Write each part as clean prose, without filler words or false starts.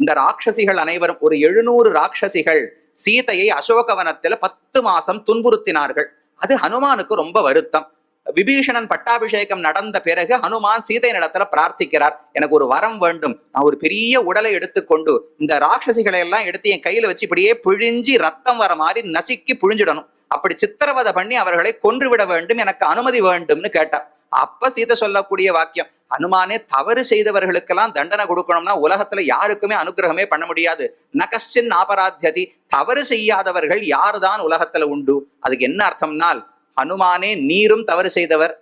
இந்த ராட்சசிகள் அனைவரும் ஒரு 700 ராட்சசிகள் சீதையை அசோகவனத்துல 10 மாசம் துன்புறுத்தினார்கள். அது ஹனுமானுக்கு ரொம்ப வருத்தம். விபீஷணன் பட்டாபிஷேகம் நடந்த பிறகு ஹனுமான் சீதை நடத்துல பிரார்த்திக்கிறார், எனக்கு ஒரு வரம் வேண்டும், நான் ஒரு பெரிய உடலை எடுத்துக்கொண்டு இந்த ராட்சசிகளை எல்லாம் எடுத்து என் கையில வச்சு இப்படியே பிழிஞ்சி ரத்தம் வர மாதிரி நசுக்கி புழிஞ்சிடணும், அப்படி சித்திரவதை பண்ணி அவர்களை கொன்றுவிட வேண்டும், எனக்கு அனுமதி வேண்டும்னு கேட்டார். அப்ப சீதை சொல்லக்கூடிய வாக்கியம், ஹனுமானே தவறு செய்தவர்களுக்கெல்லாம் தண்டனை கொடுக்கணும்னா உலகத்துல யாருக்குமே அனுகிரகமே பண்ண முடியாது. நகஷ்டின் ஆபராத்தியதி, தவறு செய்யாதவர்கள் யாருதான் உலகத்துல உண்டு. அதுக்கு என்ன அர்த்தம்னால், ஹனுமானே நீரும் தவறு செய்தவர்,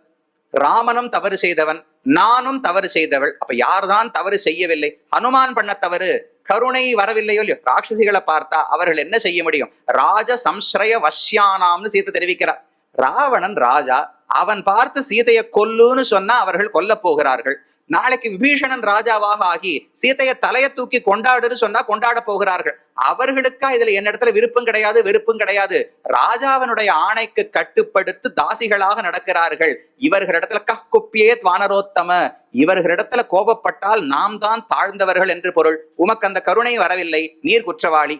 ராமனும் தவறு செய்தவன், நானும் தவறு செய்தவள். அப்ப யார்தான் தவறு செய்யவில்லை? ஹனுமான் பண்ண தவறு கருணை வரவில்லையோ இல்லையோ. ராட்சசிகளை பார்த்தா அவர்கள் என்ன செய்ய முடியும்? ராஜ சம்ஸ்ரய வஷ்யானாம்னு சீதை தெரிவிக்கிறார். ராவணன் ராஜா, அவன் பார்த்து சீதையை கொல்லுன்னு சொன்னா அவர்கள் கொல்ல போகிறார்கள். நாளைக்கு விபீஷணன் ராஜாவாக ஆகி சீதையை தலையை தூக்கி கொண்டாடுன்னு சொன்னா கொண்டாட போகிறார்கள். அவர்களுக்கா இதுல என்ன இடத்துல விருப்பம் கிடையாது, வெறுப்பும் கிடையாது. ராஜாவினுடைய ஆணைக்கு கட்டுப்படுத்து தாசிகளாக நடக்கிறார்கள். இவர்களிடத்துல கக்குப்பியேத் வானரோத்தம, இவர்களிடத்துல கோபப்பட்டால் நாம் தான் தாழ்ந்தவர்கள் என்று பொருள். உமக்கு அந்த கருணை வரவில்லை, நீர் குற்றவாளி.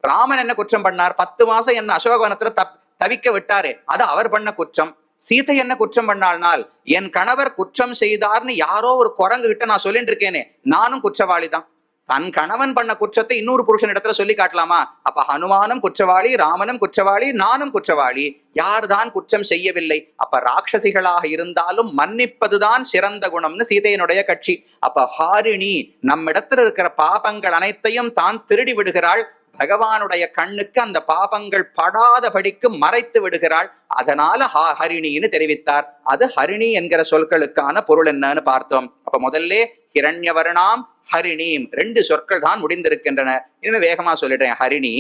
ராமன் என்ன குற்றம் பண்ணார்? 10 மாசம் என்ன அசோகவனத்துல தவிக்க விட்டாரே, அது அவர் பண்ண குற்றம். சீதை என்ன குற்றம் பண்ணாள்னால், என் கணவர் குற்றம் செய்தார்னு யாரோ ஒரு குரங்கு கிட்ட நான் சொல்லிட்டு இருக்கேனே, நானும் குற்றவாளி தான். தன் கணவன் பண்ண குற்றத்தை இன்னொரு புருஷன் இடத்துல சொல்லி காட்டலாமா? அப்ப ஹனுமானும் குற்றவாளி, ராமனும் குற்றவாளி, நானும் குற்றவாளி. யார்தான் குற்றம் செய்யவில்லை? அப்ப ராட்சசிகளாக இருந்தாலும் மன்னிப்பதுதான் சிறந்த குணம்னு சீதையனுடைய கட்சி. அப்ப ஹாரிணி நம்மிடத்துல இருக்கிற பாபங்கள் அனைத்தையும் தான் திருடி விடுகிறாள். பகவானுடைய கண்ணுக்கு அந்த பாபங்கள் படாதபடிக்கு மறைத்து விடுகிறாள். அதனால ஹரிணின்னு தெரிவித்தார். அது ஹரிணி என்கிற சொற்களுக்கான பொருள் என்னன்னு பார்த்தோம். அப்ப முதல்ல ஹிரண்யவர்ணாம் ஹரிணீம் 2 சொற்கள் தான் முடிந்திருக்கின்றன. இனிமே வேகமா சொல்லிடுறேன். ஹரிணி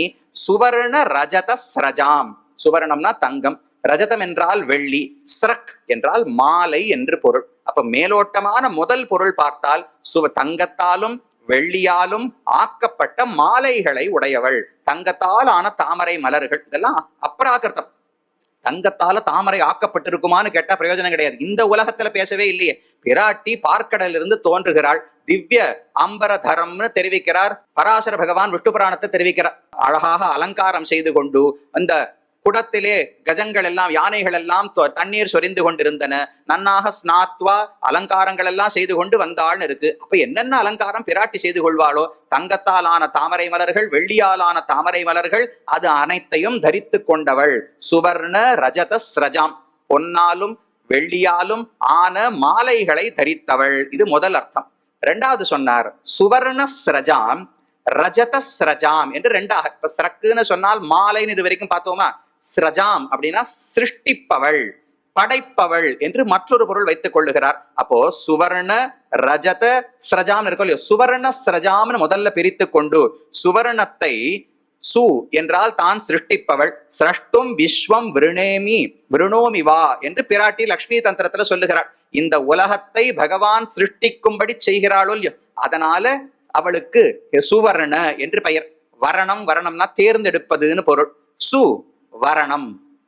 சுவர்ண ரஜத ஸ்ரஜாம். சுவர்ணம்னா தங்கம், ரஜதம் என்றால் வெள்ளி, ஸ்ரக் என்றால் மாலை என்று பொருள். அப்ப மேலோட்டமான முதல் பொருள் பார்த்தால் தங்கத்தாலும் வெள்ளியாலும் ஆக்கப்பட்ட மாலைகளை உடையவள். தங்கத்தால் ஆன தாமரை மலர்கள், இதெல்லாம் அப்ராகிருதம். தங்கத்தால தாமரை ஆக்கப்பட்டிருக்குமான்னு கேட்டா பிரயோஜனம் கிடையாது. இந்த உலகத்துல பேசவே இல்லையே. பிராட்டி பார்க்கடலிருந்து தோன்றுகிறாள். திவ்ய அம்பரதரம்னு தெரிவிக்கிறார் பராசர பகவான். விஷ்ணு புராணத்தை தெரிவிக்கிறார். அழகாக அலங்காரம் செய்து கொண்டு அந்த குடத்திலே கஜங்கள் எல்லாம், யானைகள் எல்லாம் தண்ணீர் சொரிந்து கொண்டிருந்தன. நன்னாக ஸ்நாத்வா, அலங்காரங்கள் எல்லாம் செய்து கொண்டு வந்தாள்னு இருக்கு. அப்ப என்னென்ன அலங்காரம் பிராட்டி செய்து கொள்வாளோ, தங்கத்தாலான தாமரை மலர்கள், வெள்ளியாலான தாமரை மலர்கள், அது அனைத்தையும் தரித்து கொண்டவள். சுவர்ண ரஜத ஸ்ரஜாம், பொன்னாலும் வெள்ளியாலும் ஆன மாலைகளை தரித்தவள். இது முதல் அர்த்தம். 2வது சொன்னார் சுவர்ண ஸ்ரஜாம் ரஜத ஸ்ரஜாம் என்று 2ஆக. இப்ப ஸ்ரக்குன்னு சொன்னால் மாலைன்னு இது வரைக்கும் பார்த்தோமா. ஸ்ரஜாம் அப்படின்னா சிருஷ்டிப்பவள், படைப்பவள் என்று மற்றொரு பொருள் வைத்துக் கொள்ளுகிறார். அப்போ சுவர்ண ரஜத ஸ்ரஜாம் இருக்கும் இல்லையோ, சுவர்ண ஸ்ரஜாம்னு முதல்ல பிரித்து கொண்டு சுவர்ணத்தை சு என்றால் தான் சிருஷ்டிப்பவள். சிரஷ்டும் விஸ்வம் விருணோமி வா என்று பிராட்டி லக்ஷ்மி தந்திரத்துல சொல்லுகிறாள். இந்த உலகத்தை பகவான் சிருஷ்டிக்கும்படி செய்கிறாளோ இல்லையோ, அதனால அவளுக்கு சுவர்ண என்று பெயர். வரணம், வரணம்னா தேர்ந்தெடுப்பதுன்னு பொருள். சு வரணம்,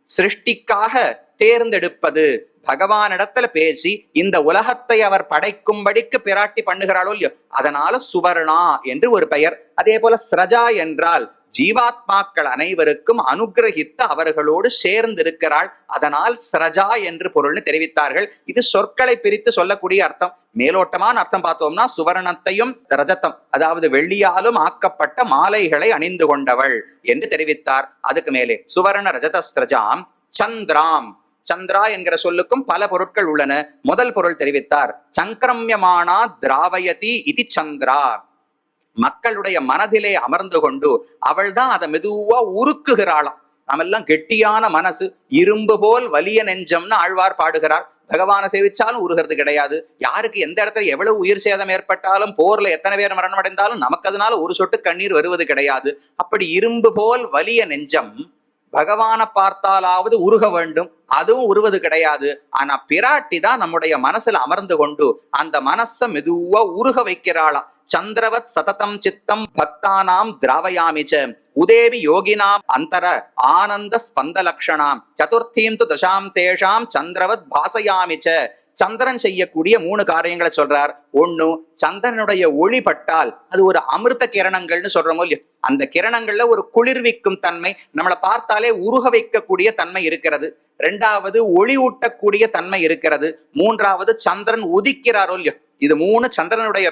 சிருஷ்டிக்காக தேர்ந்தெடுப்பது. பகவானிடத்துல பேசி இந்த உலகத்தை அவர் படைக்கும்படிக்கு பிராட்டி பண்ணுகிறாளோ இல்லையோ, அதனால சுவர்ணா என்று ஒரு பெயர். அதே போல ஸ்ரஜா என்றால் ஜீவாத்மாக்கள் அனைவருக்கும் அனுகிரகித்து அவர்களோடு சேர்ந்திருக்கிறாள். அதனால் ஸ்ரஜா என்று பொருள்னு தெரிவித்தார்கள். இது சொற்களை பிரித்து சொல்லக்கூடிய அர்த்தம். மேலோட்டமான அர்த்தம் பார்த்தோம்னா சுவர்ணத்தையும் ரஜதம், அதாவது வெள்ளியாலும் ஆக்கப்பட்ட மாலைகளை அணிந்து கொண்டவள் என்று தெரிவித்தார். அதுக்கு மேலே சுவர்ண ரஜத ஸ்ரஜாம் சந்திராம். சந்திரா என்கிற சொல்லுக்கும் பல பொருட்கள் உள்ளன. முதல் பொருள் தெரிவித்தார், சங்கிரமியமானா திராவயதி இது சந்திரா. மக்களுடைய மனதிலே அமர்ந்து கொண்டு அவள் தான் அதை மெதுவா உருக்குகிறாளாம். நாமெல்லாம் கெட்டியான மனசு, இரும்பு போல் வலிய நெஞ்சம்னு ஆழ்வார் பாடுகிறார். பகவானை சேவிச்சாலும் உருகிறது கிடையாது. யாருக்கு எந்த இடத்துல எவ்வளவு உயிர் சேதம் ஏற்பட்டாலும், போர்ல எத்தனை பேர் மரணம் அடைந்தாலும் நமக்கு அதனால ஒரு சொட்டு கண்ணீர் வருவது கிடையாது. அப்படி இரும்பு போல் வலிய நெஞ்சம் பகவானை பார்த்தாலாவது உருக வேண்டும், அதுவும் உருவது கிடையாது. ஆனா பிராட்டி தான் நம்முடைய மனசுல அமர்ந்து கொண்டு அந்த மனசை மெதுவா உருக வைக்கிறாளாம். சந்திரவத் சததம் சித்தம் பக்தானாம் திராவயாமிச்ச உதேவி யோகினாம் அந்தர ஆனந்த ஸ்பந்த லக்ஷணாம் சதுர்த்தீம் து தசாம் தேஷாம் சந்திரவத் பாசயாமிச்ச சந்திரன் செய்யக்கூடிய 3 காரியங்களை சொல்றார். ஒண்ணு, சந்திரனுடைய ஒளி பட்டால் அது ஒரு அமிர்த கிரணங்கள்னு சொல்றோமோ இல்லையோ, அந்த கிரணங்கள்ல ஒரு குளிர்விக்கும் தன்மை, நம்மளை பார்த்தாலே உருக வைக்கக்கூடிய தன்மை இருக்கிறது. 2வது, ஒளி ஊட்டக்கூடிய தன்மை இருக்கிறது. 3வது, சந்திரன் உதிக்கிறாரோ இல்லையோ. இது 3 சந்திரனுடைய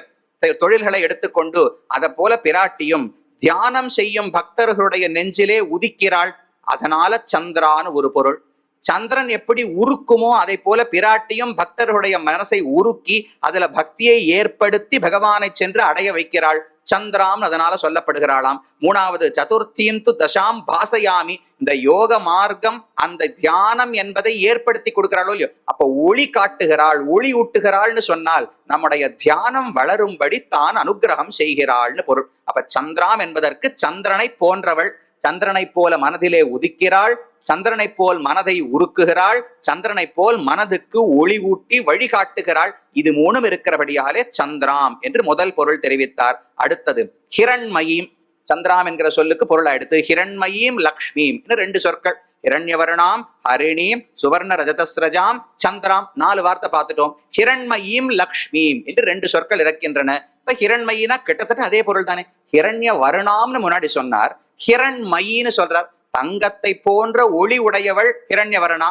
தொழில்களை எடுத்துக்கொண்டு அதை போல பிராட்டியும் தியானம் செய்யும் பக்தர்களுடைய நெஞ்சிலே உதிக்கிறாள். அதனால சந்திரான்னு ஒரு பொருள். சந்திரன் எப்படி உருக்குமோ அதை போல பிராட்டியும் பக்தர்களுடைய மனசை உருக்கி அதுல பக்தியை ஏற்படுத்தி பகவானை சென்று அடைய வைக்கிறாள். சந்திராம் அதனால சொல்லப்படுகிறாளாம். 3வது, சதுர்த்தியும் து தசாம் பாசயாமி, இந்த யோக மார்க்கம் அந்த தியானம் என்பதை ஏற்படுத்தி கொடுக்கிறாளோ இல்லையோ. அப்ப ஒளி காட்டுகிறாள், ஒளி ஊட்டுகிறாள்னு சொன்னால் நம்முடைய தியானம் வளரும்படி தான் அனுகிரகம் செய்கிறாள்னு பொருள். அப்ப சந்திராம் என்பதற்கு சந்திரனை போன்றவள், சந்திரனை போல மனதிலே உதிக்கிறாள், சந்திரனை போல் மனதை உருக்குகிறாள், சந்திரனை போல் மனதுக்கு ஒளி ஊட்டி வழிகாட்டுகிறாள். இது 3 இருக்கிறபடியாலே சந்திராம் என்று முதல் பொருள் தெரிவித்தார். அடுத்தது ஹிரண்மயீம். சந்திராம் என்கிற சொல்லுக்கு பொருள் எடுத்து ஹிரண்மயீம் லக்ஷ்மீம் 2 சொற்கள். ஹிரண்யவர்ணாம் ஹரிணீம் சுவர்ண ரஜதஸ்ரஜாம் சந்திராம் 4 வார்த்தை பார்த்துட்டோம். ஹிரண்மயீம் லக்ஷ்மீம் என்று 2 சொற்கள் இருக்கின்றன. இப்ப ஹிரண்மயினா கிட்டத்தட்ட அதே பொருள் தானே. ஹிரண்ய வருணாம்னு முன்னாடி சொன்னார், ஹிரண்மயின்னு சொல்றார். தங்கத்தை போன்ற ஒளி உடையவள் ஹிரண்யவரணா,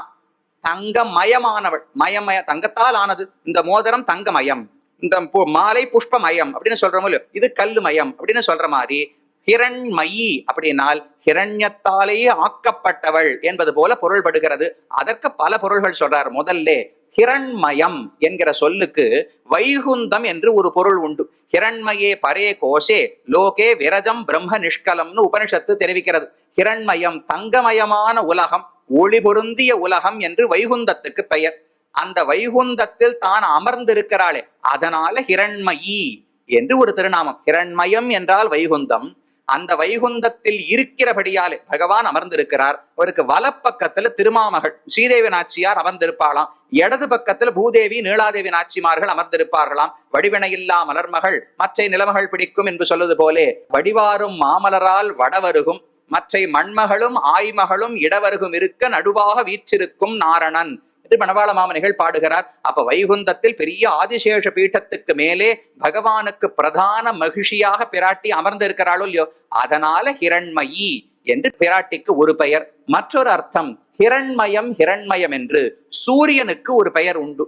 தங்கமயமானவள், மயமய தங்கத்தால் ஆனது. இந்த மோதிரம் தங்கமயம், இந்த மாலை புஷ்பமயம் அப்படின்னு சொல்றோமோ இல்லையோ, இது கல்லு மயம் அப்படின்னு சொல்ற மாதிரி ஹிரண்மயி அப்படின்னால் ஹிரண்யத்தாலேயே ஆக்கப்பட்டவள் என்பது போல பொருள்படுகிறது. அதற்கு பல பொருள்கள் சொல்றார். முதல்ல ஹிரண்மயம் என்கிற சொல்லுக்கு வைகுந்தம் என்று ஒரு பொருள் உண்டு. ஹிரண்மயே பரே கோஷே லோகே விரஜம் பிரம்ம நிஷ்கலம்னு உபனிஷத்து தெரிவிக்கிறது. ஹிரண்மயம் தங்கமயமான உலகம், ஒளி பொருந்திய உலகம் என்று வைகுந்தத்துக்கு பெயர். அந்த வைகுந்தத்தில் தான் அமர்ந்திருக்கிறாளே, அதனால ஹிரண்மயி என்று ஒரு திருநாமம். ஹிரண்மயம் என்றால் வைகுந்தம். அந்த வைகுந்தத்தில் இருக்கிறபடியாலே பகவான் அமர்ந்திருக்கிறார். அவருக்கு வலப்பக்கத்துல திருமாமகள் ஸ்ரீதேவி நாச்சியார் அமர்ந்திருப்பாளாம், இடது பக்கத்துல பூதேவி நீலாதேவி நாச்சிமார்கள் அமர்ந்திருப்பார்களாம். வடிவினையில்லா மலர்மகள் மற்ற நிலமகள் பிடிக்கும் என்று சொல்வது போலே வடிவாரும் மாமலரால் வடவருகும் மற்றை மண்மகளும் ஆய்மகளும் இடவருகும் இருக்க நடுவாக வீற்றிருக்கும் நாரணன் என்று மணவாள மாமனிகள் பாடுகிறார். அப்ப வைகுந்தத்தில் பெரிய ஆதிசேஷ பீட்டத்துக்கு மேலே பகவானுக்கு பிரதான மகிழ்ச்சியாக பிராட்டி அமர்ந்து இருக்கிறாளோ இல்லையோ, அதனால ஹிரண்மயி என்று பிராட்டிக்கு ஒரு பெயர். மற்றொரு அர்த்தம் ஹிரண்மயம். ஹிரண்மயம் என்று சூரியனுக்கு ஒரு பெயர் உண்டு.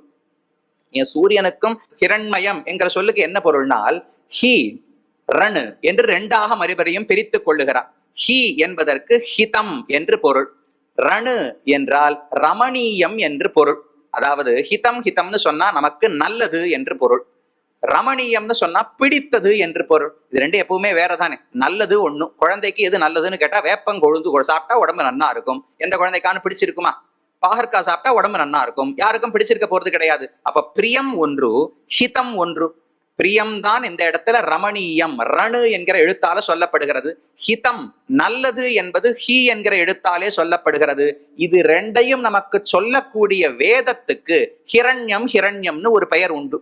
சூரியனுக்கும் ஹிரண்மயம் என்கிற சொல்லுக்கு என்ன பொருள்னால் ஹி ரணு என்று 2ஆக மறுபடியும் பிரித்துக் கொள்ளுகிறார். ஹி என்பதற்கு ஹிதம் என்று பொருள், ரணு என்றால் ரமணீயம் என்று பொருள். அதாவது ஹிதம் ஹிதம்னு சொன்னா நமக்கு நல்லது என்று பொருள், ரமணீயம்னு சொன்னா பிடித்தது என்று பொருள். இது 2 எப்பவுமே வேறதானே. நல்லது ஒண்ணு, குழந்தைக்கு எது நல்லதுன்னு கேட்டா வேப்பங்கொழுந்து சாப்பிட்டா உடம்பு நன்னா இருக்கும். எந்த குழந்தைக்கான பிடிச்சிருக்குமா? பாகற்காய் சாப்பிட்டா உடம்பு நன்னா இருக்கும். யாருக்கும் பிடிச்சிருக்க போறது கிடையாது. அப்ப பிரியம் ஒன்று, ஹிதம் ஒன்று. பிரியம்தான் இந்த இடத்துல ரமணீயம் ரணு என்கிற எழுத்தால சொல்லப்படுகிறது. ஹிதம் நல்லது என்பது ஹி என்கிற எழுத்தாலே சொல்லப்படுகிறது. இது 2ஐயும் நமக்கு சொல்லக்கூடிய வேதத்துக்கு ஹிரண்யம் ஹிரண்யம்னு ஒரு பெயர் உண்டு.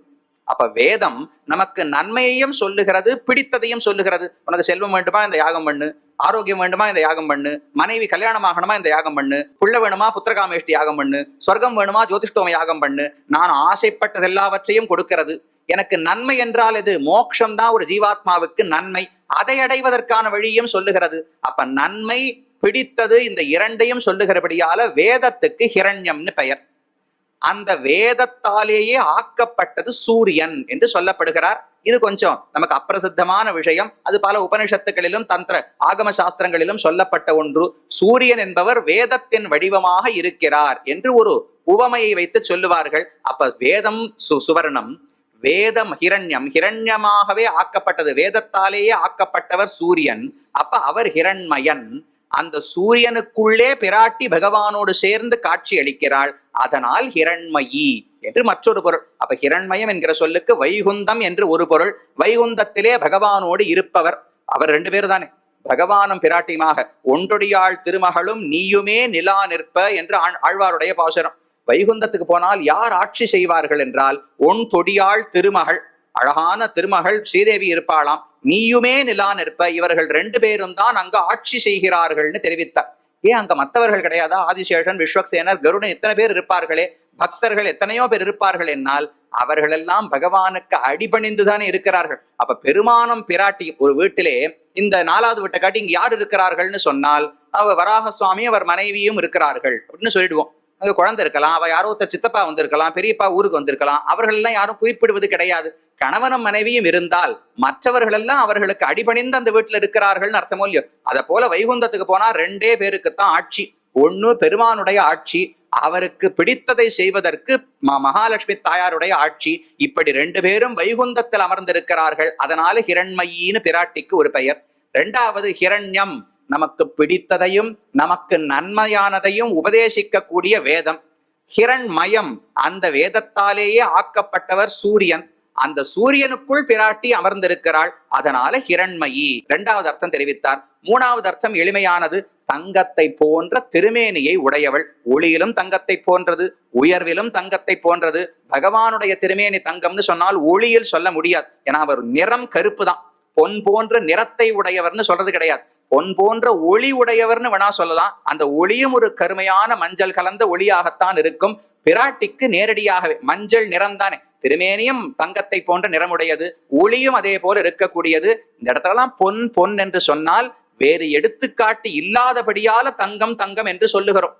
அப்ப வேதம் நமக்கு நன்மையையும் சொல்லுகிறது, பிடித்ததையும் சொல்லுகிறது. உனக்கு செல்வம் வேண்டுமா இந்த யாகம் பண்ணு, ஆரோக்கியம் வேண்டுமா இந்த யாகம் பண்ணு, மனைவி கல்யாணம் ஆகணுமா இந்த யாகம் பண்ணு, புள்ள வேணுமா புத்திரகாமேஷ்டி யாகம் பண்ணு, சொர்க்கம் வேணுமா ஜோதிஷ்டோம யாகம் பண்ணு. நான் ஆசைப்பட்டது எல்லாவற்றையும் கொடுக்கிறது. எனக்கு நன்மை என்றால் இது மோட்சம் தான் ஒரு ஜீவாத்மாவுக்கு நன்மை, அதை அடைவதற்கான வழியும் சொல்லுகிறது. அப்ப நன்மை பிடித்தது இந்த 2ஐயும் சொல்லுகிறபடியால வேதத்துக்கு ஹிரண்யம்னு பெயர். அந்த வேதத்தாலேயே ஆக்கப்பட்டது சூரியன் என்று சொல்லப்படுகிறார். இது கொஞ்சம் நமக்கு அப்பிரசித்தமான விஷயம். அது பல உபனிஷத்துகளிலும் தந்திர ஆகம சாஸ்திரங்களிலும் சொல்லப்பட்ட ஒன்று. சூரியன் என்பவர் வேதத்தின் வடிவமாக இருக்கிறார் என்று ஒரு உவமையை வைத்து சொல்லுவார்கள். அப்ப வேதம் சுவர்ணம், வேதம் ஹிரண்யம், ஹிரண்யமாகவே ஆக்கப்பட்டது, வேதத்தாலேயே ஆக்கப்பட்டவர் சூரியன். அப்ப அவர் ஹிரண்மயன். அந்த சூரியனுக்குள்ளே பிராட்டி பகவானோடு சேர்ந்து காட்சி அளிக்கிறாள். அதனால் ஹிரண்மயி என்று மற்றொரு பொருள். அப்ப ஹிரண்மயம் என்கிற சொல்லுக்கு வைகுந்தம் என்று ஒரு பொருள். வைகுந்தத்திலே பகவானோடு இருப்பவர் அவர் 2 பேர் தானே, பகவானும் பிராட்டியுமாக. ஒன்றொடியாள் திருமகளும் நீயுமே நிலா நிற்ப என்று ஆழ்வாருடைய பாசுரம். வைகுந்தத்துக்கு போனால் யார் ஆட்சி செய்வார்கள் என்றால் ஒன் தொடியாள் திருமகள், அழகான திருமகள் ஸ்ரீதேவி இருப்பாளாம். நீயுமே நிலா நிற்ப, இவர்கள் 2 பேரும் தான் அங்க ஆட்சி செய்கிறார்கள்னு தெரிவித்தார். ஏன் அங்க மற்றவர்கள் கிடையாதா? ஆதிசேஷன், விஸ்வக்சேனர், கருடன் இத்தனை பேர் இருப்பார்களே. பக்தர்கள் எத்தனையோ பேர் இருப்பார்கள் என்னால் அவர்களெல்லாம் பகவானுக்கு அடிபணிந்துதானே இருக்கிறார்கள். அப்ப பெருமானம் பிராட்டி ஒரு வீட்டிலே இந்த 4வது வீட்டை காட்டி இங்க யார் இருக்கிறார்கள்னு சொன்னால் வராக சுவாமி அவர் மனைவியும் இருக்கிறார்கள் அப்படின்னு சொல்லிடுவோம். அங்க குழந்தை இருக்கலாம், அவ யாரோ ஒருத்தர் சித்தப்பா வந்திருக்கலாம், பெரியப்பா ஊருக்கு வந்திருக்கலாம், அவர்கள் எல்லாம் யாரும் குறிப்பிடுவது கிடையாது. கணவனும் மனைவியும் இருந்தால் மற்றவர்கள் எல்லாம் அவர்களுக்கு அடிபணிந்து அந்த வீட்டுல இருக்கிறார்கள்னு அர்த்தமோ இல்லையோ. அதை போல வைகுந்தத்துக்கு போனா 2 பேருக்குத்தான் ஆட்சி. ஒண்ணு பெருமானுடைய ஆட்சி, அவருக்கு பிடித்ததை செய்வதற்கு மகாலட்சுமி தாயாருடைய ஆட்சி. இப்படி 2 பேரும் வைகுந்தத்தில் அமர்ந்திருக்கிறார்கள். அதனால ஹிரண்மயின்னு பிராட்டிக்கு ஒரு பெயர். 2வது ஹிரண்யம், நமக்கு பிடித்ததையும் நமக்கு நன்மையானதையும் உபதேசிக்க கூடிய வேதம். ஹிரண்மயம், அந்த வேதத்தாலேயே ஆக்கப்பட்டவர் சூரியன். அந்த சூரியனுக்குள் பிராட்டி அமர்ந்திருக்கிறாள். அதனால ஹிரண்மயி 2வது அர்த்தம் தெரிவித்தார். 3வது அர்த்தம் எளிமையானது. தங்கத்தை போன்ற திருமேனியை உடையவள். ஒளியிலும் தங்கத்தை போன்றது, உயர்விலும் தங்கத்தை போன்றது. பகவானுடைய திருமேனி தங்கம்னு சொன்னால் ஒளியில் சொல்ல முடியாது. ஏன்னா அவர் நிறம் கருப்பு தான். பொன் போன்ற நிறத்தை உடையவர்னு சொல்றது கிடையாது. பொன் போன்ற ஒளி உடையவர்னு வேணா சொல்லலாம். அந்த ஒளியும் ஒரு கருமையான மஞ்சள் கலந்த ஒளியாகத்தான் இருக்கும். பிராட்டிக்கு நேரடியாகவே மஞ்சள் நிறம் தானே, திருமேனியும் தங்கத்தை போன்ற நிறமுடையது, ஒளியும் அதே போல இருக்கக்கூடியது. இந்த இடத்துலலாம் பொன் பொன் என்று சொன்னால் வேறு எடுத்துக்காட்டு இல்லாதபடியால தங்கம் தங்கம் என்று சொல்லுகிறோம்.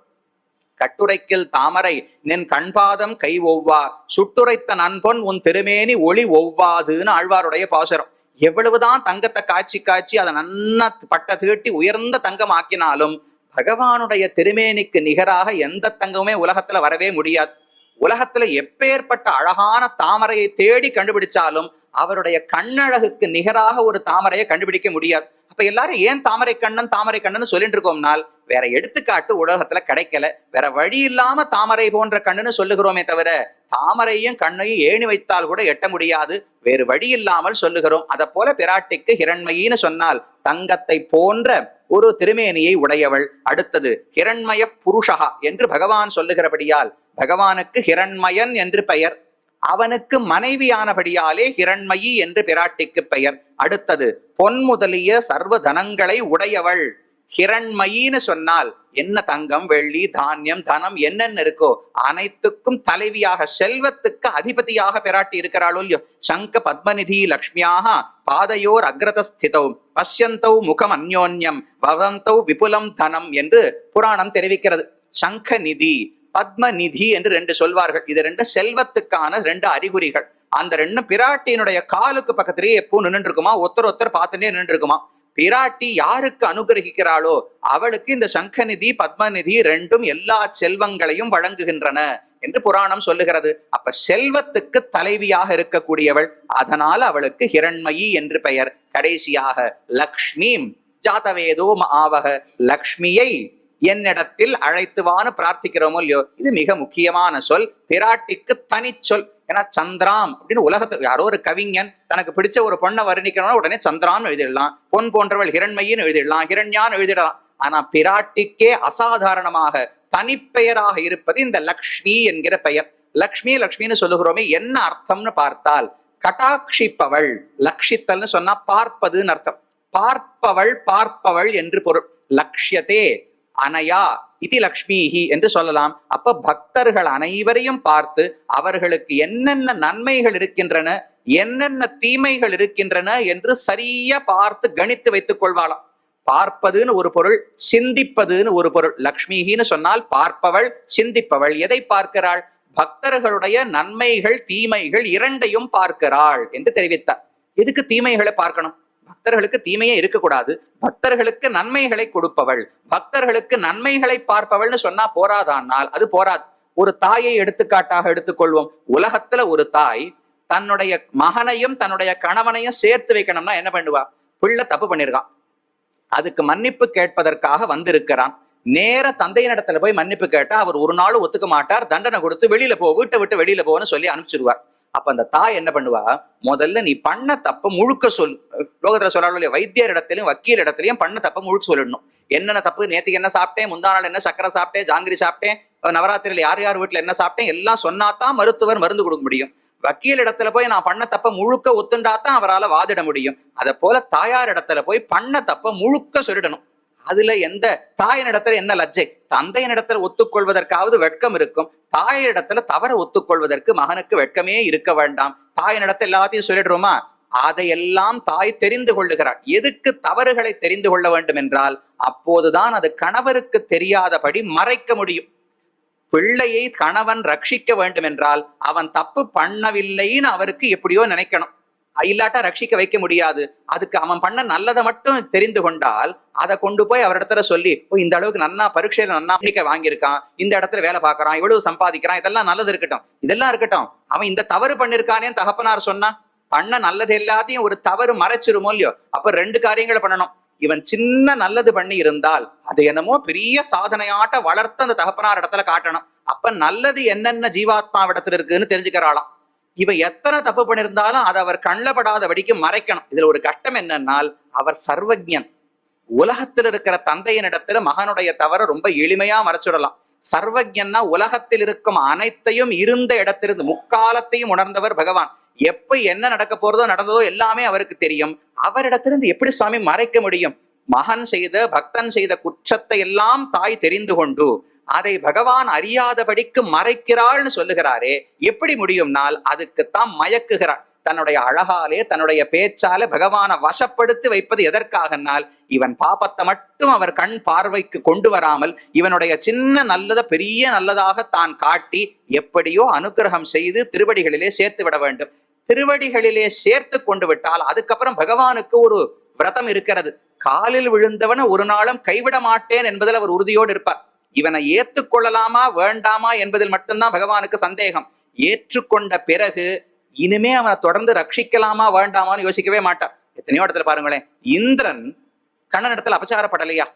கட்டுரைக்கில் தாமரை நின் கண்பாதம் கை ஒவ்வா, சுட்டுரைத்த நன்பொன் உன் திருமேனி ஒளி ஒவ்வாதுன்னு ஆழ்வாருடைய பாசுரம். எவ்வளவுதான் தங்கத்தை காய்ச்சி காய்ச்சி அதை நன்னா பட்ட தீட்டி உயர்ந்த தங்கம் ஆக்கினாலும் பகவானுடைய திருமேனிக்கு நிகராக எந்த தங்கமுமே உலகத்துல வரவே முடியாது. உலகத்துல எப்பேற்பட்ட அழகான தாமரையை தேடி கண்டுபிடிச்சாலும் அவருடைய கண்ணழகுக்கு நிகராக ஒரு தாமரையை கண்டுபிடிக்க முடியாது. அப்ப எல்லாரும் ஏன் தாமரை கண்ணன் சொல்லிட்டு இருக்கோம்னால் வேற எடுத்துக்காட்டு உலகத்துல கிடைக்கல. வேற வழி இல்லாம தாமரை போன்ற கண்ணுன்னு சொல்லுகிறோமே தவிர தாமரையும் கண்ணையும் ஏணி வைத்தால் கூட எட்ட முடியாது. வேறு வழி இல்லாமல் சொல்லுகிறோம். அத போல பிராட்டிக்கு ஹிரண்மயின்னு சொன்னால் தங்கத்தை போன்ற ஒரு திருமேனியை உடையவள். அடுத்தது ஹிரண்மய புருஷா என்று பகவான் சொல்லுகிறபடியால் பகவானுக்கு ஹிரண்மயன் என்று பெயர். அவனுக்கு மனைவியானபடியாலே ஹிரண்மயி என்று பிராட்டிக்கு பெயர். அடுத்தது பொன் முதலிய சர்வ தனங்களை உடையவள். ஹிரண்மயின்னு சொன்னால் என்ன தங்கம் வெள்ளி தானியம் தனம் என்னென்ன இருக்கோ அனைத்துக்கும் தலைவியாக, செல்வத்துக்கு அதிபதியாக பிராட்டி இருக்கிறாளோ இல்லையோ. சங்க பத்மநிதி லக்ஷ்மியாக பாதையோர் அக்ரதஸ்திதௌ பஷ்யந்தௌ முகம் அந்யோன்யம் பவந்தௌ விபுலம் தனம் என்று புராணம் தெரிவிக்கிறது. சங்க நிதி பத்மநிதி என்று 2 சொல்வார்கள். இது 2 செல்வத்துக்கான 2 அறிகுறிகள். அந்த 2 பிராட்டியினுடைய காலுக்கு பக்கத்திலேயே எப்போ நின்று இருக்குமா, ஒருத்தர் பார்த்துட்டே நின்று இருக்குமா. பிராட்டி யாருக்கு அனுகிரகிக்கிறாளோ அவளுக்கு இந்த சங்கநிதி பத்மநிதி 2ம் எல்லா செல்வங்களையும் வழங்குகின்றன என்று புராணம் சொல்லுகிறது. அப்ப செல்வத்துக்கு தலைவியாக இருக்கக்கூடியவள், அதனால் அவளுக்கு ஹிரண்மயி என்று பெயர். கடைசியாக லக்ஷ்மி ஜாதவேதோ ஆவக, லக்ஷ்மியை என்னிடத்தில் அழைத்துவான்னு பிரார்த்திக்கிறோமோ இல்லையோ. இது மிக முக்கியமான சொல், பிராட்டிக்கு தனி சொல். ஏன்னா சந்திராம் அப்படின்னு உலகத்தில் யாரோ ஒரு கவிஞன் தனக்கு பிடிச்ச ஒரு பொண்ணை வர்ணிக்கணும்னா உடனே சந்திரான்னு எழுதிடலாம், பொன் போன்றவள் ஹிரண்மயின்னு எழுதிடலாம், ஹிரண்யான்னு எழுதிடலாம். ஆனா பிராட்டிக்கே அசாதாரணமாக தனிப்பெயராக இருப்பது இந்த லக்ஷ்மி என்கிற பெயர். லக்ஷ்மி லக்ஷ்மின்னு சொல்லுகிறோமே, என்ன அர்த்தம்னு பார்த்தால் கட்டாட்சிப்பவள். லக்ஷித்தல்னு சொன்னா பார்ப்பதுன்னு அர்த்தம். பார்ப்பவள் என்று பொருள். லக்ஷ்யத்தே அனயா இது லக்ஷ்மிஹி என்று சொல்லலாம். அப்ப பக்தர்கள் அனைவரையும் பார்த்து அவர்களுக்கு என்னென்ன நன்மைகள் இருக்கின்றன என்னென்ன தீமைகள் இருக்கின்றன என்று சரியா பார்த்து கணித்து வைத்துக் கொள்வாளாம். பார்ப்பதுன்னு ஒரு பொருள், சிந்திப்பதுன்னு ஒரு பொருள். லக்ஷ்மிஹின்னு சொன்னால் பார்ப்பவள், சிந்திப்பவள். எதை பார்க்கிறாள்? பக்தர்களுடைய நன்மைகள் தீமைகள் 2ஐயும் பார்க்கிறாள் என்று தெரிவித்தார். எதுக்கு தீமைகளை பார்க்கணும்? பக்தர்களுக்கு தீமையே இருக்கக்கூடாது, பக்தர்களுக்கு நன்மைகளை கொடுப்பவள். பக்தர்களுக்கு நன்மைகளை பார்ப்பவள்னு சொன்னா போராதானால் அது போராது. ஒரு தாயை எடுத்துக்காட்டாக எடுத்துக்கொள்வோம். உலகத்துல ஒரு தாய் தன்னுடைய மகனையும் தன்னுடைய கணவனையும் சேர்த்து வைக்கணும்னா என்ன பண்ணுவா? பிள்ளை தப்பு பண்ணிருக்கான், அதுக்கு மன்னிப்பு கேட்பதற்காக வந்திருக்கிறான். நேர தந்தையினிடத்துல போய் மன்னிப்பு கேட்டா அவர் ஒரு நாளும் ஒத்துக்க மாட்டார். தண்டனை கொடுத்து வெளியில போ, வீட்டை விட்டு வெளியில போன்னு சொல்லி அனுப்பிச்சிருவார். அப்ப அந்த தாய் என்ன பண்ணுவா? முதல்ல நீ பண்ண தப்ப முழுக்க சொல். லோகத்துல சொல்றாங்க, வைத்தியர் இடத்திலையும் வக்கீல் இடத்திலையும் பண்ண தப்ப முழுக்க சொல்லிடணும். என்னென்ன தப்பு, நேற்றுக்கு என்ன சாப்பிட்டேன், முந்தா நாள் என்ன சக்கரை சாப்பிட்டேன், ஜாங்கிரி சாப்பிட்டேன், நவராத்திரியில யார் யார் வீட்டுல என்ன சாப்பிட்டேன் எல்லாம் சொன்னாதான் மருத்துவர் மருந்து கொடுக்க முடியும். வக்கீல் இடத்துல போய் நான் பண்ண தப்ப முழுக்க ஒத்துண்டாதான் அவரால் வாதிட முடியும். அதை போல தாயார் இடத்துல போய் பண்ண தப்ப முழுக்க சொல்லிடணும். அதுல எந்த தாயினிடத்துல என்ன லஜ்ஜை? தந்தையினிடத்துல ஒத்துக்கொள்வதற்காவது வெட்கம் இருக்கும். தாயினிடத்துல தவற ஒத்துக்கொள்வதற்கு மகனுக்கு வெட்கமே இருக்க வேண்டாம். தாயினிடத்துல எல்லாத்தையும் சொல்லிடுறோமா? அதையெல்லாம் தாய் தெரிந்து கொள்ளுகிறாள். எதுக்கு தவறுகளை தெரிந்து கொள்ள வேண்டும் என்றால் அப்போதுதான் அது கணவருக்கு தெரியாதபடி மறைக்க முடியும். பிள்ளையை கணவன் ரட்சிக்க வேண்டும் என்றால் அவன் தப்பு பண்ணவில்லைன்னு அவருக்கு எப்படியோ நினைக்கணும். இல்லாட்டா ரட்சிக்க வைக்க முடியாது. அதுக்கு அவன் பண்ண நல்லதை மட்டும் தெரிந்து கொண்டால் அதை கொண்டு போய் அவரிடத்துல சொல்லி, இந்த அளவுக்கு நன்னா பரீட்சையில நன்னா வாங்கியிருக்கான், இந்த இடத்துல வேலை பார்க்கறான், இவ்வளவு சம்பாதிக்கிறான், இதெல்லாம் நல்லது இருக்கட்டும், இதெல்லாம் இருக்கட்டும், அவன் இந்த தவறு பண்ணிருக்கானே தகப்பனார் சொன்னா பண்ண நல்லது எல்லாத்தையும் ஒரு தவறு மறைச்சிருமோ இல்லையோ? அப்ப ரெண்டு காரியங்களை பண்ணணும். இவன் சின்ன நல்லது பண்ணி இருந்தால் அது என்னமோ பெரிய சாதனையாட்ட வளர்த்து அந்த தகப்பனார் இடத்துல காட்டணும். அப்ப நல்லது என்னென்ன ஜீவாத்மாவிடத்துல இருக்குன்னு தெரிஞ்சுக்கிறாளாம். இவன் எத்தனை தப்பு பண்ணியிருந்தாலும் அதை அவர் கண்ணப்படாதபடிக்கு மறைக்கணும். இதுல ஒரு கட்டம் என்னன்னால் அவர் சர்வஜன். உலகத்தில் இருக்கிற தந்தையின் இடத்துல மகனுடைய தவற ரொம்ப எளிமையா மறைச்சுடலாம். சர்வஜன்னா உலகத்தில் இருக்கும் அனைத்தையும் இருந்த இடத்திலிருந்து முக்காலத்தையும் உணர்ந்தவர் பகவான். எப்ப என்ன நடக்க போறதோ நடந்ததோ எல்லாமே அவருக்கு தெரியும். அவரிடத்திலிருந்து எப்படி சுவாமி மறைக்க முடியும்? மகன் செய்த பக்தன் செய்த குற்றத்தை எல்லாம் தாய் தெரிந்து கொண்டு அதை பகவான் அறியாதபடிக்கு மறைக்கிறாள்னு சொல்லுகிறாரே, எப்படி முடியும்னால் அதுக்குத்தான் மயக்குகிறாள். தன்னுடைய அழகாலே தன்னுடைய பேச்சால பகவானை வசப்படுத்தி வைப்பது எதற்காகனால் இவன் பாபத்தை மட்டும் அவர் கண் பார்வைக்கு கொண்டு வராமல் இவனுடைய சின்ன நல்லதை பெரிய நல்லதாக தான் காட்டி எப்படியோ அனுகிரகம் செய்து திருவடிகளிலே சேர்த்து விட வேண்டும். திருவடிகளிலே சேர்த்து கொண்டு விட்டால் அதுக்கப்புறம் பகவானுக்கு ஒரு விரதம் இருக்கிறது. காலில் விழுந்தவன ஒரு நாளும் கைவிட மாட்டேன் என்பதில் அவர் உறுதியோடு இருப்பார். இவனை ஏற்றுக்கொள்ளலாமா வேண்டாமா என்பதில் மட்டும்தான் பகவானுக்கு சந்தேகம். ஏற்றுக்கொண்ட பிறகு இனிமே அவனை தொடர்ந்து ரட்சிக்கலாமா வேண்டாமான்னு யோசிக்கவே மாட்டார். எத்தனையோ இடத்துல பாருங்களேன், இந்திரன் கண்ணன் இடத்துல அபச்சாரப்படலையா?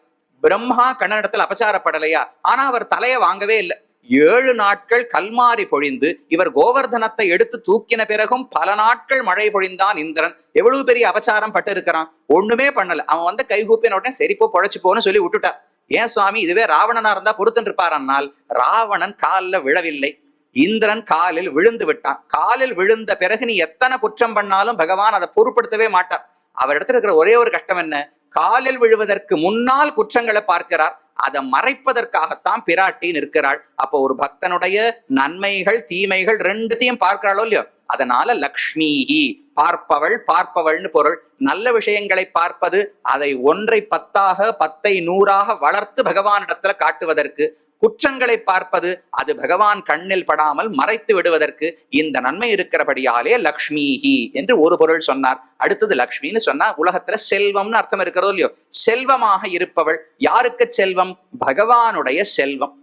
பிரம்மா கண்ணன் இடத்துல அபச்சாரப்படலையா? ஆனா அவர் தலையை வாங்கவே இல்லை. 7 நாட்கள் கல்மாரி பொழிந்து இவர் கோவர்தனத்தை எடுத்து தூக்கின பிறகும் பல நாட்கள் மழை பொழிந்தான் இந்திரன். எவ்வளவு பெரிய அபச்சாரம் பட்டு இருக்கிறான், ஒண்ணுமே பண்ணல. அவன் வந்து கைகூப்பின உடனே சரிப்போ பொழைச்சு போன்னு சொல்லி விட்டுட்டார். ஏன் சுவாமி, இதுவே ராவணனா இருந்தா பொறுத்துட்டு இருப்பாரன்னால் ராவணன் காலில் விழவில்லை, இந்திரன் காலில் விழுந்து விட்டான். காலில் விழுந்த பிறகு நீ எத்தனை குற்றம் பண்ணாலும் பகவான் அதை பொருட்படுத்தவே மாட்டார். அவரிடத்துல இருக்கிற ஒரே ஒரு கஷ்டம் என்ன? காலில் விழுவதற்கு முன்னால் குற்றங்களை பார்க்கிறார். அதை மறைப்பதற்காகத்தான் பிராட்டி நிற்கிறாள். அப்போ ஒரு பக்தனுடைய நன்மைகள் தீமைகள் ரெண்டுத்தையும் பார்க்கிறாளோ இல்லையோ? அதனால லக்ஷ்மிஹி, பார்ப்பவள், பார்ப்பவள்னு பொருள். நல்ல விஷயங்களை பார்ப்பது, அதை 1ஐ 10ஆக 10ஐ 100ஆக வளர்த்து பகவானிடத்துல காட்டுவதற்கு. குற்றங்களை பார்ப்பது, அது பகவான் கண்ணில் படாமல் மறைத்து விடுவதற்கு. இந்த நன்மை இருக்கிறபடியாலே லக்ஷ்மிஹி என்று ஒரு பொருள் சொன்னார். அடுத்தது லக்ஷ்மின்னு சொன்னா உலகத்துல செல்வம்னு அர்த்தம் இருக்கிறதோ இல்லையோ? செல்வமாக இருப்பவள். யாருக்கு செல்வம்? பகவானுடைய செல்வம்.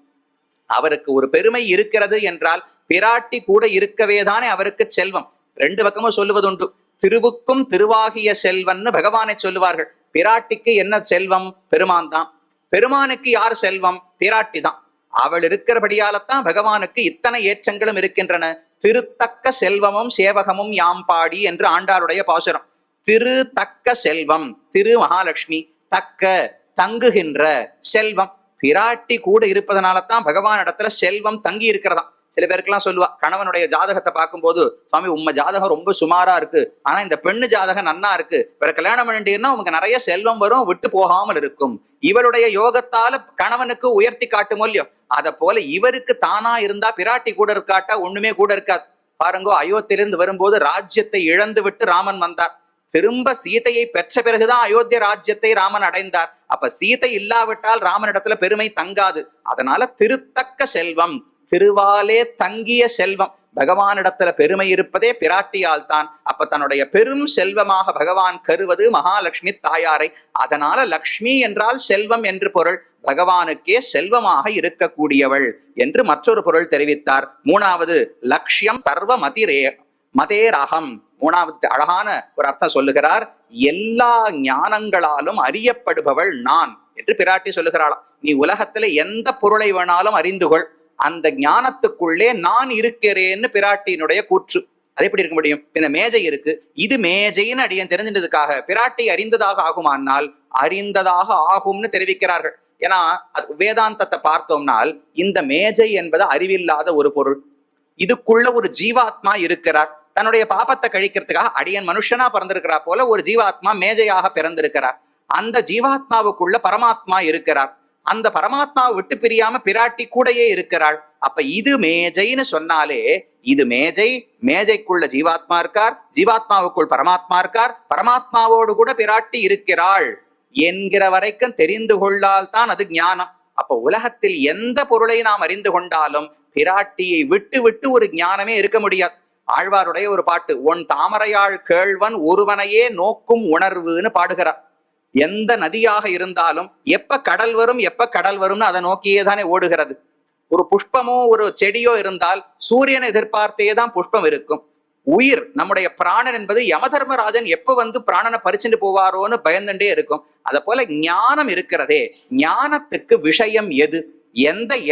அவருக்கு ஒரு பெருமை இருக்கிறது என்றால் பிராட்டி கூட இருக்கவே தானே அவருக்கு செல்வம். ரெண்டு பக்கமும் சொல்லுவது உண்டு. திருவுக்கும் திருவாகிய செல்வன்னு பகவானை சொல்லுவார்கள். பிராட்டிக்கு என்ன செல்வம்? பெருமான் தான். பெருமானுக்கு யார் செல்வம்? பிராட்டி தான். அவள் இருக்கிறபடியால்தான் பகவானுக்கு இத்தனை ஏற்றங்களும் இருக்கின்றன. திருத்தக்க செல்வமும் சேவகமும் யாம் பாடி என்று ஆண்டாளுடைய பாசுரம். திரு தக்க செல்வம், திரு மகாலட்சுமி, தக்க தங்குகின்ற செல்வம். பிராட்டி கூட இருப்பதனாலதான் பகவான் இடத்துல செல்வம் தங்கி இருக்கிறதா. சில பேருக்கெல்லாம் சொல்லுவா, கணவனுடைய ஜாதகத்தை பார்க்கும்போது, சுவாமி உங்க ஜாதகம் ரொம்ப சுமாரா இருக்கு, ஆனா இந்த பெண்ணு ஜாதகம் நன்னா இருக்கு, வேற கல்யாணம் பண்ணிட்டீங்கன்னா உங்களுக்கு நிறைய செல்வம் வரும், விட்டு போகாமல் இருக்கும். இவளுடைய யோகத்தால கணவனுக்கு உயர்த்தி காட்டுமோ இல்லையோ? அதை போல இவருக்கு தானா இருந்தா பிராட்டி கூட இருக்காட்டா ஒண்ணுமே கூட இருக்காது. பாருங்கோ, அயோத்தியிலிருந்து வரும்போது ராஜ்யத்தை இழந்து விட்டு ராமன் வந்தார். திரும்ப சீதையை பெற்ற பிறகுதான் அயோத்திய ராஜ்யத்தை ராமன் அடைந்தார். அப்ப சீதை இல்லாவிட்டால் ராமனிடத்துல பெருமை தங்காது. அதனால திருத்தக்க செல்வம், திருவாலே தங்கிய செல்வம். பகவானிடத்துல பெருமை இருப்பதே பிராட்டியால் தான். அப்ப தன்னுடைய பெரும் செல்வமாக பகவான் கருவது மகாலட்சுமி தாயாரை. அதனால லக்ஷ்மி என்றால் செல்வம் என்று பொருள். பகவானுக்கே செல்வமாக இருக்கக்கூடியவள் என்று மற்றொரு பொருள் தெரிவித்தார். மூணாவது லட்சியம் சர்வ மதேரகம். மூணாவது அழகான ஒரு அர்த்தம் சொல்லுகிறார். எல்லா ஞானங்களாலும் அறியப்படுபவள் நான் என்று பிராட்டி சொல்லுகிறாளாம். நீ உலகத்துல எந்த பொருளை வேணாலும் அறிந்து கொள், அந்த ஞானத்துக்குள்ளே நான் இருக்கிறேன்னு பிராட்டியினுடைய கூற்று. அது எப்படி இருக்க முடியும்? இந்த மேஜை இருக்கு, இது மேஜைன்னு அடியன் தெரிஞ்சின்றதுக்காக பிராட்டி அறிந்ததாக ஆகுமானால் அறிந்ததாக ஆகும்னு தெரிவிக்கிறார்கள். ஏன்னா வேதாந்தத்தை பார்த்தோம்னால் இந்த மேஜை என்பது அறிவில்லாத ஒரு பொருள். இதுக்குள்ள ஒரு ஜீவாத்மா இருக்கிறார். தன்னுடைய பாபத்தை கழிக்கிறதுக்காக அடியன் மனுஷனா பிறந்திருக்கிறா போல ஒரு ஜீவாத்மா மேஜையாக பிறந்திருக்கிறார். அந்த ஜீவாத்மாவுக்குள்ள பரமாத்மா இருக்கிறார். அந்த பரமாத்மாவை விட்டு பிரியாம பிராட்டி கூடையே இருக்கிறாள். அப்ப இது மேஜைன்னு சொன்னாலே இது மேஜை, மேஜைக்குள்ள ஜீவாத்மா இருக்கார், ஜீவாத்மாவுக்குள் பரமாத்மா இருக்கார், பரமாத்மாவோடு கூட பிராட்டி இருக்கிறாள் என்கிற வரைக்கும் தெரிந்து கொள்ளால் தான் அது ஞானம். அப்ப உலகத்தில் எந்த பொருளை நாம் அறிந்து கொண்டாலும் பிராட்டியை விட்டு விட்டு ஒரு ஞானமே இருக்க முடியாது. ஆழ்வாருடைய ஒரு பாட்டு, ஒன் தாமரையாள் கேழ்வன் ஒருவனையே நோக்கும் உணர்வுன்னு பாடுகிறார். எந்த நதியாக இருந்தாலும் எப்ப கடல் வரும் எப்ப கடல் வரும்னு அதை நோக்கியே தானே ஓடுகிறது. ஒரு புஷ்பமோ ஒரு செடியோ இருந்தால் சூரியனை எதிர்பார்த்தே தான் புஷ்பம் இருக்கும். உயிர் நம்முடைய பிராணன் என்பது யமதர்மராஜன் எப்ப வந்து பிராணனை பறிச்சுட்டு போவாரோன்னு பயந்துட்டே இருக்கும். அத போல ஞானம் இருக்கிறதே, ஞானத்துக்கு விஷயம் எது,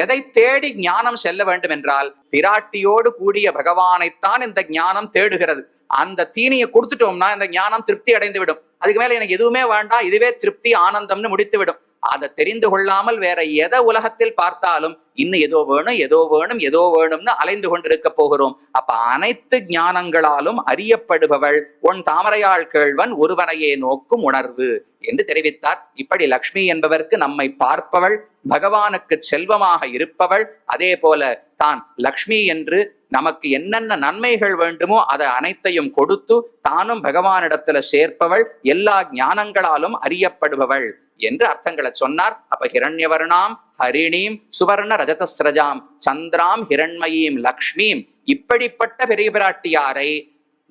எதை தேடி ஞானம் செல்ல வேண்டும் என்றால் பிராட்டியோடு கூடிய பகவானைத்தான் இந்த ஞானம் தேடுகிறது. அந்த தீனியை கொடுத்துட்டோம்னா இந்த ஞானம் திருப்தி அடைந்து விடும். அதுக்கு மேல எனக்கு எதுவுமே வேண்டாம், இதுவே திருப்தி ஆனந்தம்னு முடித்து விடும். அதை தெரிந்து கொள்ளாமல் வேற எதை உலகத்தில் பார்த்தாலும் இன்னும் ஏதோ வேணும் ஏதோ வேணும் ஏதோ வேணும்னு அலைந்து கொண்டிருக்க போகிறோம். அப்ப அனைத்து ஞானங்களாலும் அறியப்படுபவள் உன் தாமரையாள் கேழ்வன் ஒருவனையே நோக்கும் உணர்வு என்று தெரிவித்தார். இப்படி லக்ஷ்மி என்பவருக்கு நம்மை பார்ப்பவள், பகவானுக்கு செல்வமாக இருப்பவள், அதே போல தான் லக்ஷ்மி என்று நமக்கு என்னென்ன நன்மைகள் வேண்டுமோ அதை அனைத்தையும் கொடுத்து தானும் பகவானிடத்துல சேர்ப்பவள், எல்லா ஞானங்களாலும் அறியப்படுபவள் என்று அர்த்தங்களை சொன்னார். அப்ப ஹிரண்யவர்ணாம் ஹரிணீம் சுவர்ண ரஜதஸ்ரஜாம் சந்திராம் ஹிரண்மயீம் லக்ஷ்மீம், இப்படிப்பட்ட பெரிய பிராட்டியாரை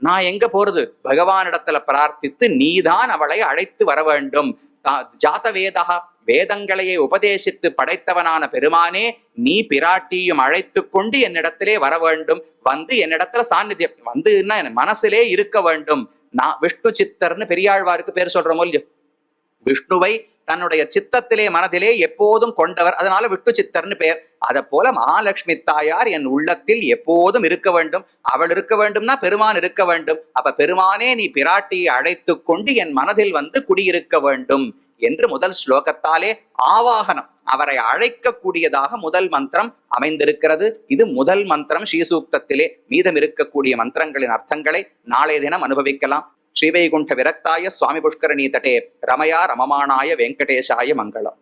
நான் எங்க போறது, பகவானிடத்துல பிரார்த்தித்து நீதான் அவளை அழைத்து வர வேண்டும். ஜாத வேதா, வேதங்களையே உபதேசித்து படைத்தவனான பெருமானே, நீ பிராட்டியும் அழைத்து கொண்டு என்னிடத்திலே வர வேண்டும், வந்து என்னிடத்துல சாநித்தியம் வந்து என் மனசிலே இருக்க வேண்டும். நான் விஷ்ணு சித்தர்னு பெரியாழ்வாருக்கு பேர் சொல்றோமோ இல்லையோ, விஷ்ணுவை தன்னுடைய சித்தத்திலே மனதிலே எப்போதும் கொண்டவர், அதனால விஷ்ணு சித்தர்னு பேர். அதை போல மகாலட்சுமி தாயார் என் உள்ளத்தில் எப்போதும் இருக்க வேண்டும். அவள் இருக்க வேண்டும்னா பெருமான் இருக்க வேண்டும். அப்ப பெருமானே நீ பிராட்டியை அழைத்து கொண்டு என் மனதில் வந்து குடியிருக்க வேண்டும் என்று முதல் ஸ்லோகத்தாலே ஆவாகனம், அவரை அழைக்கக்கூடியதாக முதல் மந்திரம் அமைந்திருக்கிறது. இது முதல் மந்திரம் ஸ்ரீசூக்தத்திலே. மீதம் இருக்கக்கூடிய மந்திரங்களின் அர்த்தங்களை நாளைய தினம் அனுபவிக்கலாம். ஸ்ரீவைகுண்ட விரக்தாய சுவாமி புஷ்கரணி தட்டே ரமயா ரமமானாய வெங்கடேசாய மங்களம்.